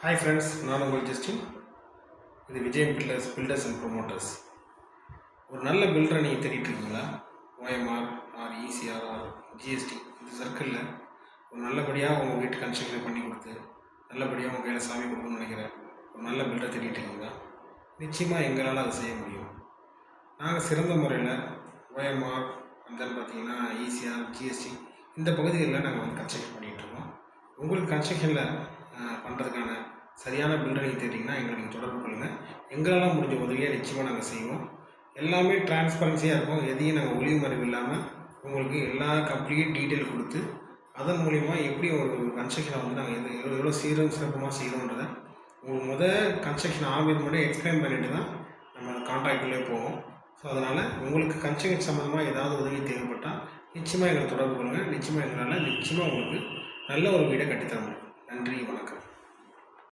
Hi friends, நான் உங்கள் Justin. இது விஜய் பில்டர்ஸ் அண்ட் ப்ரொமோட்டர்ஸ். ஒரு நல்ல பில்டரை நீங்கள் தேடிட்டு இருக்கீங்களா? OMR or ECR or GST இந்த சர்க்கிளில் ஒரு நல்லபடியாக உங்கள் வீட்டு கன்ஸ்ட்ரக்ஷன் பண்ணி கொடுத்து நல்லபடியாக உங்கள் கையில் சாமி கொடுக்கணும்னு நினைக்கிற ஒரு நல்ல பில்டரை தேடிட்டு இருக்கீங்களா? நிச்சயமாக எங்களால் அதை செய்ய முடியும். நாங்கள் சிறந்த முறையில் ஓஎம்ஆர் அந்த பார்த்தீங்கன்னா இசிஆர் ஜிஎஸ்டி இந்த பகுதிகளில் நாங்கள் வந்து கன்ஸ்ட்ரக்ஷன் பண்ணிகிட்ருக்கோம். உங்களுக்கு கன்ஸ்ட்ரக்ஷனில் பண்ணுறதுக்கான சரியான பில்டரை நீங்கள் தேடிங்கன்னா எங்களை நீங்கள் தொடர்பு கொள்ளுங்கள். எங்களால் முடிஞ்ச உதவியை நிச்சயமாக நாங்கள் செய்வோம். எல்லாமே டிரான்ஸ்பரன்சியாக இருக்கும். எதையும் நாங்கள் ஒளிவு மறைவு இல்லாமல் உங்களுக்கு எல்லா கம்ப்ளீட் டீட்டெயில் கொடுத்து அதன் மூலிமா எப்படி ஒரு கன்ஸ்ட்ரக்ஷனை வந்து நாங்கள் எவ்வளோ சீரும் சிறப்புமாக செய்கிறோன்றதை உங்களுக்கு கன்ஸ்ட்ரக்ஷன் ஆரம்பித்து மட்டும் எக்ஸ்பிளைன் பண்ணிட்டு தான் நம்ம கான்ட்ராக்டுள்ளே போவோம். ஸோ அதனால் உங்களுக்கு கன்ஸ்ட்ரக்ஷன் சம்மந்தமாக ஏதாவது உதவி தேவைப்பட்டால் நிச்சயமாக எங்களை தொடர்பு கொள்ளுங்கள். நிச்சயமாக எங்களால் உங்களுக்கு நல்ல ஒரு வீடை கட்டித்தர முடியும். நன்றி, வணக்கம்.